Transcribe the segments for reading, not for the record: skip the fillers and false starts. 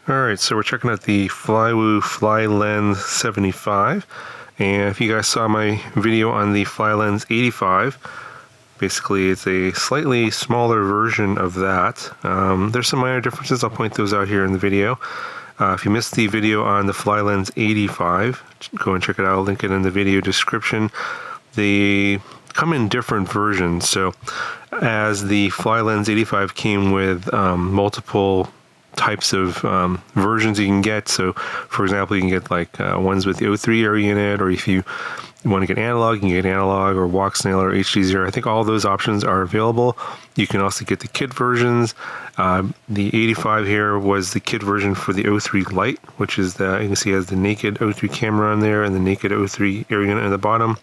Alright, so we're checking out the FLYWOO FlyLens75, and if you guys saw my video on the FlyLens85, basically it's a slightly smaller version of that. There's some minor differences, I'll point those out here in the video. If you missed the video on the FlyLens85, go and check it out, I'll link it in the video description. They come in different versions, so as the FlyLens85 came with multiple types of versions you can get. So for example, you can get like ones with the O3 area in it, or if you want to get analog, you can get analog or walk snail or HD0. I think all those options are available. You can also get the kit versions. The 85 here was the kit version for the O3 Lite, which is the, you can see has the naked O3 camera on there and the naked O3 area unit in the bottom.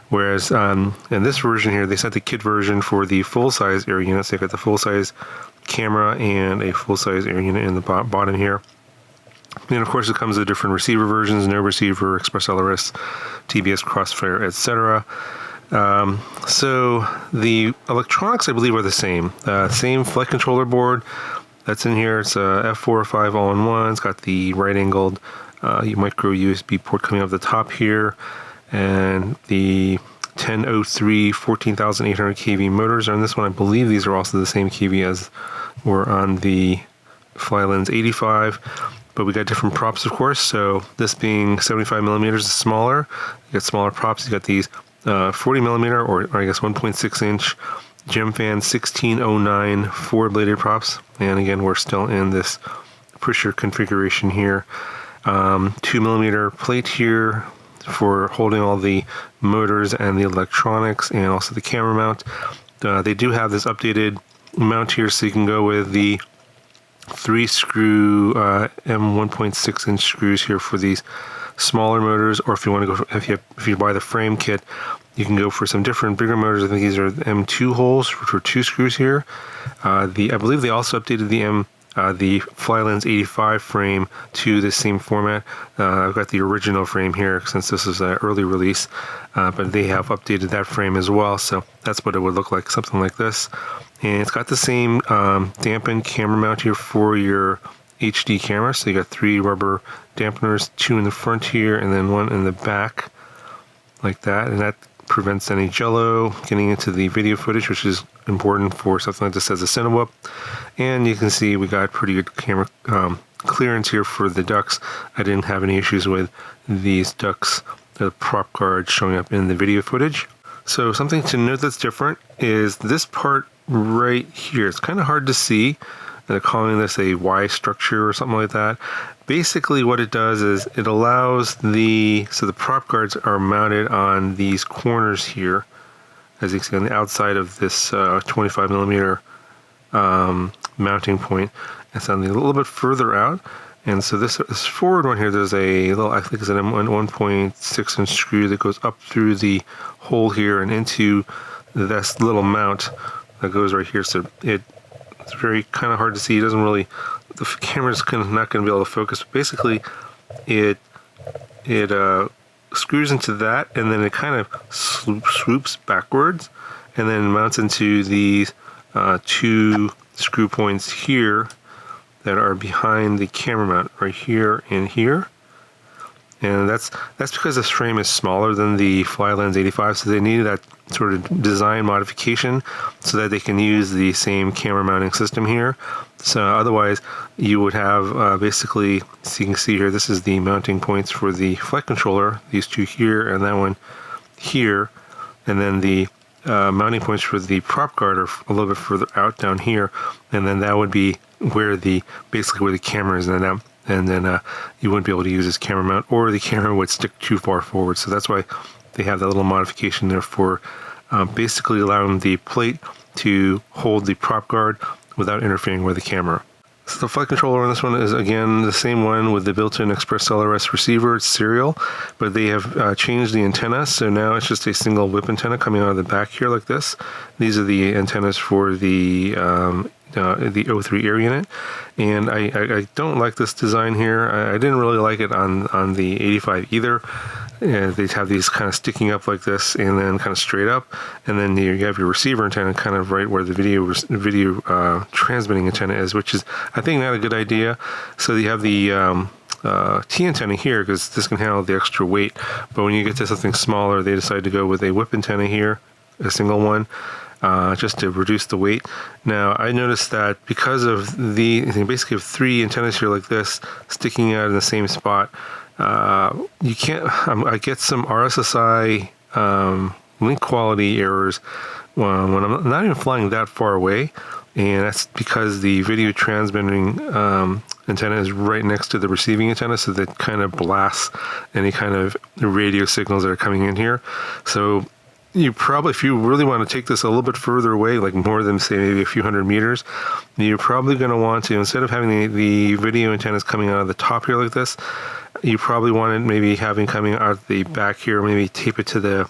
Whereas in this version here, they sent the kit version for the full-size air unit. So you got the full-size camera and a full-size air unit in the bottom here. And of course, it comes with different receiver versions: no receiver, Express LRS, TBS, Crossfire, etc. So the electronics, I believe, are the same. Same flight controller board that's in here. It's a F405 all-in-one. It's got the right-angled micro USB port coming up the top here, and the 1003 14,800 kV motors are on this one. I believe these are also the same kV as were on the FlyLens85, but we got different props, of course. So this being 75 millimeters is smaller. You got smaller props. You got these 40 millimeter, or I guess 1.6 inch Gemfan 1609 four-bladed props. And again, we're still in this pusher configuration here. 2 millimeter plate here for holding all the motors and the electronics, and also the camera mount. They do have this updated mount here, so you can go with the 3-screw M1.6 inch screws here for these smaller motors, or if you want to go for, if you buy the frame kit, you can go for some different bigger motors. I think these are M2 holes for 2 screws here. I believe they also updated the FlyLens85 frame to the same format. I've got the original frame here since this is an early release, but they have updated that frame as well, so that's what it would look like, something like this. And it's got the same dampened camera mount here for your HD camera, so you got 3 rubber dampeners, 2 in the front here and then 1 in the back, like that, and that prevents any jello getting into the video footage, which is important for something like this as a Cinewhoop. And you can see we got pretty good camera clearance here for the ducts. I didn't have any issues with these ducts, the prop guard showing up in the video footage. So something to note that's different is this part right here. It's kind of hard to see. They're calling this a Y structure or something like that. Basically what it does is it allows so the prop guards are mounted on these corners here, as you can see on the outside of this 25 millimeter mounting point. It's on a little bit further out, and so this forward one here, there's a little, I think it's an 1.6 inch screw that goes up through the hole here and into this little mount that goes right here. So it's very kind of hard to see. It doesn't really, the camera's not going to be able to focus. But basically, it screws into that, and then it kind of swoops backwards, and then mounts into these 2 screw points here that are behind the camera mount, right here and here. And that's because this frame is smaller than the FlyLens85, so they needed that sort of design modification so that they can use the same camera mounting system here. So otherwise, you would have basically, so you can see here, this is the mounting points for the flight controller, these 2 here and that one here, and then the mounting points for the prop guard are a little bit further out down here, and then that would be where basically where the camera is, and then you wouldn't be able to use this camera mount, or the camera would stick too far forward. So that's why they have that little modification there for basically allowing the plate to hold the prop guard without interfering with the camera. So the flight controller on this one is, again, the same one with the built-in Express LRS receiver. It's serial, but they have changed the antenna, so now it's just a single whip antenna coming out of the back here like this. These are the antennas for the O3 air unit, and I don't like this design here. I didn't really like it on the 85 either. they have these kind of sticking up like this and then kind of straight up, and then you have your receiver antenna kind of right where the video transmitting antenna is, which is, I think, not a good idea. So you have the T antenna here because this can handle the extra weight, but when you get to something smaller, they decide to go with a whip antenna here, a single one, just to reduce the weight. Now I noticed that because of they basically have 3 antennas here like this sticking out in the same spot, you can't, I get some RSSI link quality errors when I'm not even flying that far away, and that's because the video transmitting antenna is right next to the receiving antenna, so that kind of blasts any kind of radio signals that are coming in here. So you probably, if you really want to take this a little bit further away, like more than, say, maybe a few hundred meters, you're probably going to want to, instead of having the video antennas coming out of the top here like this, you probably wanted maybe having coming out the back here, maybe tape it to the,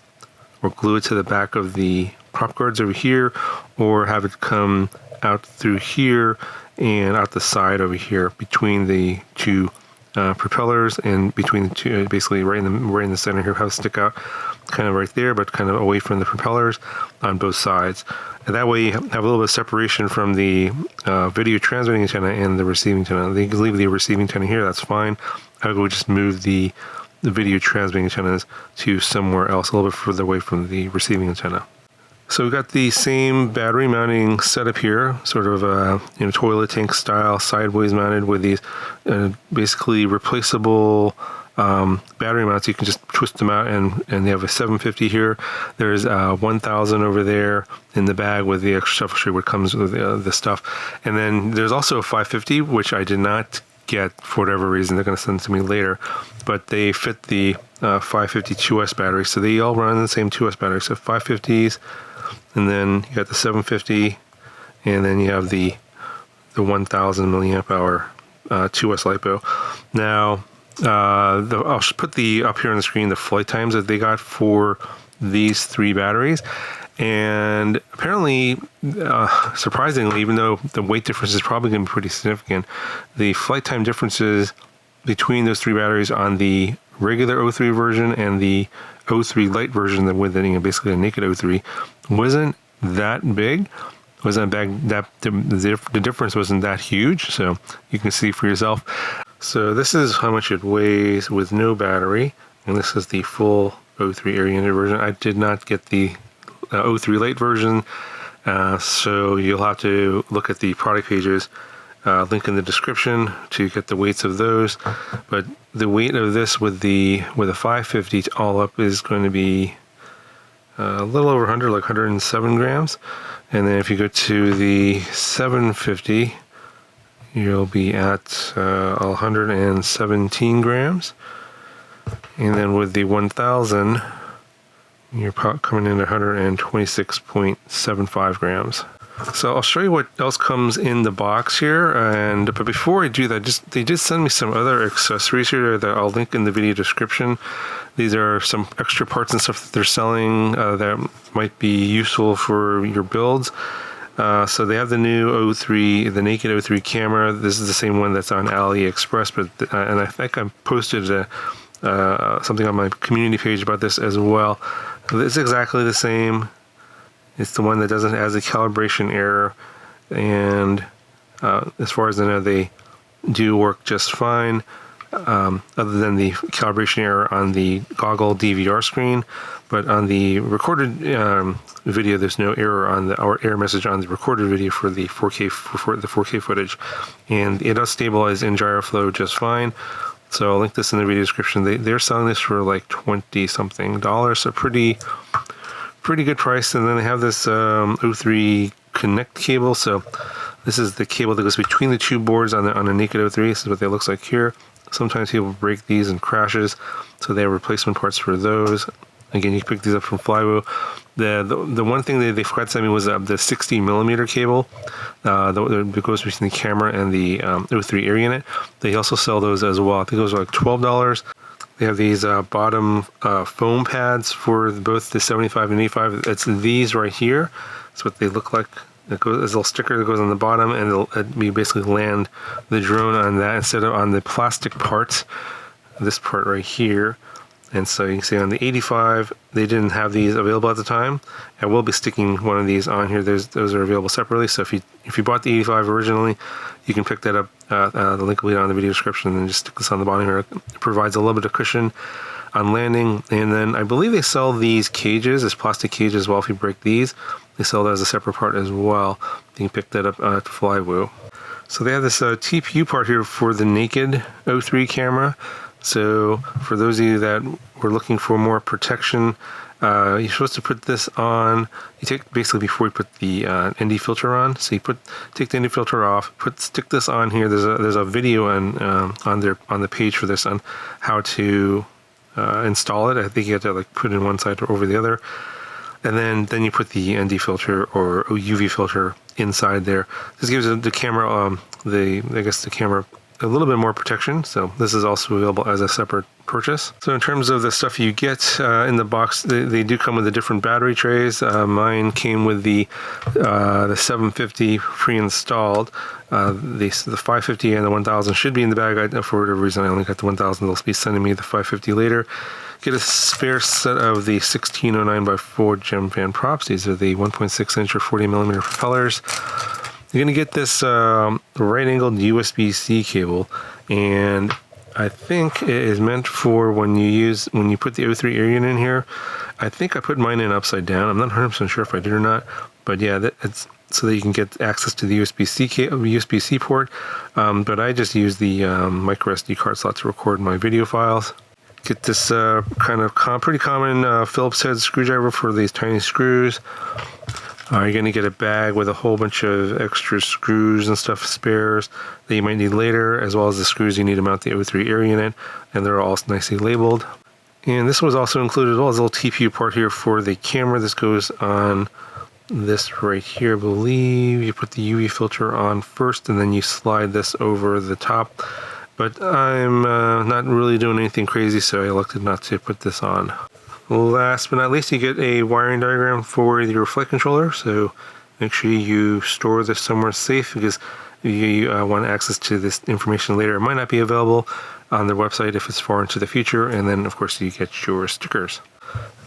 or glue it to the back of the prop guards over here, or have it come out through here and out the side over here between the 2 propellers, and between the 2, basically right in the center here, have it stick out kind of right there, but kind of away from the propellers on both sides. And that way you have a little bit of separation from the video transmitting antenna and the receiving antenna. They can leave the receiving antenna here, that's fine. I would just move the video transmitting antennas to somewhere else, a little bit further away from the receiving antenna. So we've got the same battery mounting setup here, sort of toilet tank style, sideways mounted with these basically replaceable battery mounts. You can just twist them out, and they have a 750 here. There's 1000 over there in the bag with the extra stuff, what comes with the stuff. And then there's also a 550, which I did not get for whatever reason. They're going to send to me later, but they fit the 550 2S battery, so they all run on the same 2S battery. So 550s, and then you got the 750, and then you have the 1000 milliamp hour 2S LiPo. Now I'll put the up here on the screen the flight times that they got for these 3 batteries. And apparently, surprisingly, even though the weight difference is probably going to be pretty significant, the flight time differences between those 3 batteries on the regular O3 version and the O3 Lite version, that with basically a naked O3, wasn't that big. Wasn't that the difference wasn't that huge. So you can see for yourself. So this is how much it weighs with no battery, and this is the full O3 air-unit version. I did not get the O3 Lite version, so you'll have to look at the product pages, link in the description to get the weights of those. But the weight of this with a 550 all up is going to be a little over 100, like 107 grams. And then if you go to the 750, you'll be at 117 grams. And then with the 1000, you're coming in at 126.75 grams. So I'll show you what else comes in the box here, but before I do that, they did send me some other accessories here that I'll link in the video description. These are some extra parts and stuff that they're selling that might be useful for your builds. So they have the new O3, the naked O3 camera. This is the same one that's on AliExpress, but and I think I posted something on my community page about this as well. It's exactly the same. It's the one that doesn't have the calibration error, and as far as I know, they do work just fine, other than the calibration error on the goggle DVR screen. But on the recorded video, there's no error on or error message on the recorded video for the 4K for the 4K footage, and it does stabilize in gyroflow just fine. So I'll link this in the video description. They're selling this for like $20-something, so pretty good price. And then they have this O3 Connect cable. So this is the cable that goes between the 2 boards on a naked O3. This is what they looks like here. Sometimes people break these and crashes, so they have replacement parts for those. Again, you can pick these up from FLYWOO. The one thing they forgot to send me was the 60 millimeter cable that goes between the camera and the O3 air unit. They also sell those as well. I think those are like $12. They have these bottom foam pads for both the 75 and 85. It's these right here. That's what they look like. There's a little sticker that goes on the bottom, and you basically land the drone on that instead of on the plastic part. This part right here. And so you can see on the 85, they didn't have these available at the time. I will be sticking one of these on here. Those are available separately. So if you bought the 85 originally, you can pick that up. The link will be on the video description, and just stick this on the bottom here. It provides a little bit of cushion on landing. And then I believe they sell these cages, this plastic cage as well. If you break these, they sell that as a separate part as well. You can pick that up at FLYWOO. So they have this TPU part here for the naked 03 camera. So for those of you that were looking for more protection, you're supposed to put this on. You take basically before you put the ND filter on. So you take the ND filter off, stick this on here. There's a video on the page for this on how to install it. I think you have to like put it in one side or over the other, and then you put the ND filter or UV filter inside there. This gives the camera the camera a little bit more protection. So this is also available as a separate purchase. So in terms of the stuff you get in the box, they do come with the different battery trays. Mine came with the 750 pre-installed. The 550 and the 1000 should be in the bag. For whatever reason, I only got the 1000. They'll be sending me the 550 later. Get a spare set of the 1609x4 gem fan props. These are the 1.6 inch or 40 millimeter propellers. You're going to get this right-angled USB-C cable, and I think it is meant for when you put the 03 air unit in here. I think I put mine in upside down. I'm not 100% sure if I did or not, but yeah, it's so that you can get access to the USB-C port. But I just use the micro SD card slot to record my video files. Get this pretty common Phillips head screwdriver for these tiny screws. You're going to get a bag with a whole bunch of extra screws and stuff, spares that you might need later, as well as the screws you need to mount the 03 air unit, and they're all nicely labeled. And this was also included as well as a little TPU part here for the camera. This goes on this right here, I believe. You put the UV filter on first, and then you slide this over the top. But I'm not really doing anything crazy, so I elected not to put this on. Last but not least, you get a wiring diagram for your flight controller, so make sure you store this somewhere safe, because you want access to this information later. It might not be available on their website if it's far into the future, and then of course you get your stickers.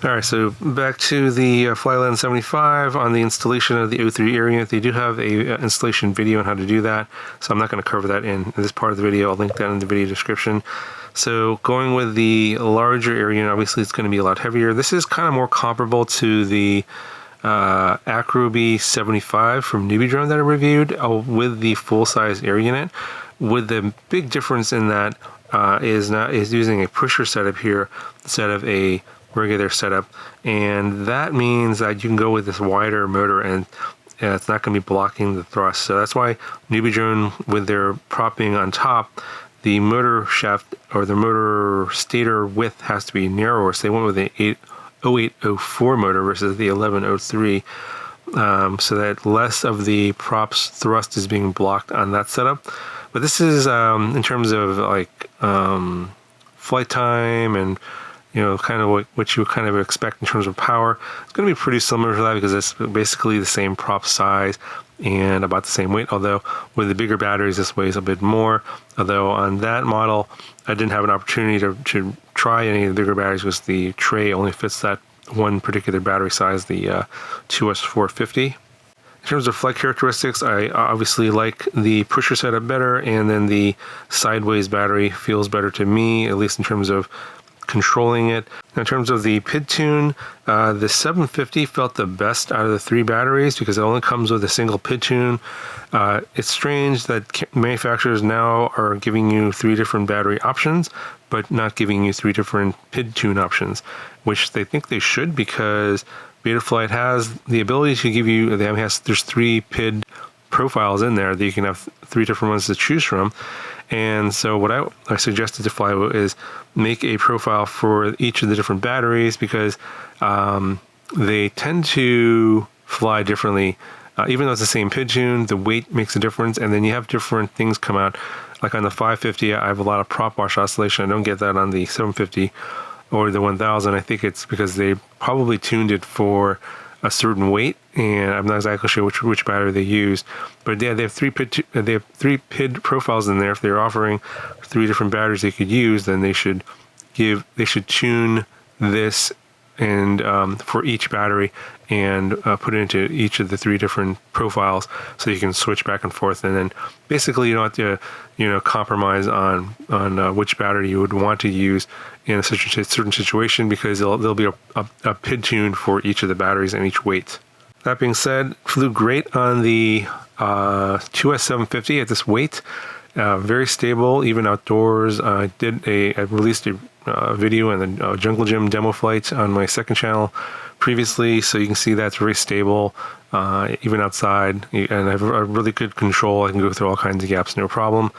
Alright, so back to the FlyLens75 on the installation of the 03 air unit. They do have a installation video on how to do that, so I'm not going to cover that in this part of the video. I'll link that in the video description. So going with the larger air unit, obviously it's going to be a lot heavier. This is kind of more comparable to the Acroby 75 from Newbie Drone that I reviewed with the full-size air unit. With the big difference in that is using a pusher setup here instead of a regular setup, and that means that you can go with this wider motor, and it's not going to be blocking the thrust. So that's why Newbie Drone, with their prop being on top, the motor shaft or the motor stator width has to be narrower. So they went with the 0804 motor versus the 1103, so that less of the prop's thrust is being blocked on that setup. But this is in terms of like flight time and kind of what you would kind of expect in terms of power. It's going to be pretty similar to that, because it's basically the same prop size and about the same weight, although with the bigger batteries this weighs a bit more. Although on that model I didn't have an opportunity to try any of the bigger batteries, because the tray only fits that one particular battery size, the 2S450. In terms of flight characteristics, I obviously like the pusher setup better, and then the sideways battery feels better to me, at least in terms of controlling it. In terms of the PID tune, the 750 felt the best out of the three batteries, because it only comes with a single PID tune. It's strange that manufacturers now are giving you 3 different battery options, but not giving you 3 different PID tune options, which they think they should, because Betaflight has the ability to give you, there's 3 PID profiles in there that you can have 3 different ones to choose from. And so what I suggested to FLYWOO is make a profile for each of the different batteries, because they tend to fly differently. Even though it's the same PID tune, the weight makes a difference, and then you have different things come out. Like on the 550, I have a lot of prop wash oscillation. I don't get that on the 750 or the 1000. I think it's because they probably tuned it for a certain weight, and I'm not exactly sure which battery they use. But yeah, they have 3 PID profiles in there. If they're offering 3 different batteries they could use, then they should should tune this and for each battery and put it into each of the 3 different profiles, so you can switch back and forth, and then basically you don't have to compromise on which battery you would want to use in a certain situation, because there'll be a PID tune for each of the batteries and each weight. That being said, flew great on the 2S750 at this weight. Very stable, even outdoors. I released a video in the Jungle Gym demo flight on my second channel previously, so you can see that's very stable, even outside, and I have a really good control. I can go through all kinds of gaps, no problem.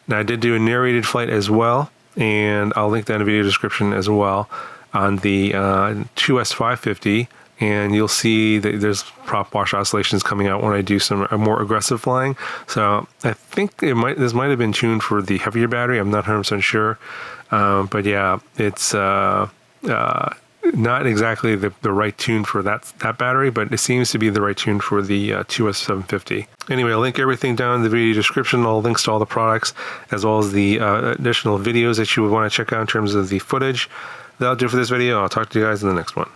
Now, I did do a narrated flight as well, and I'll link that in the video description as well on the 2S550. And you'll see that there's prop wash oscillations coming out when I do some more aggressive flying. So I think this might have been tuned for the heavier battery. I'm not 100% sure, but yeah, it's not exactly the right tune for that battery, but it seems to be the right tune for the 2S750. Anyway, I'll link everything down in the video description, all links to all the products, as well as the additional videos that you would want to check out in terms of the footage. That'll do it for this video. I'll talk to you guys in the next one.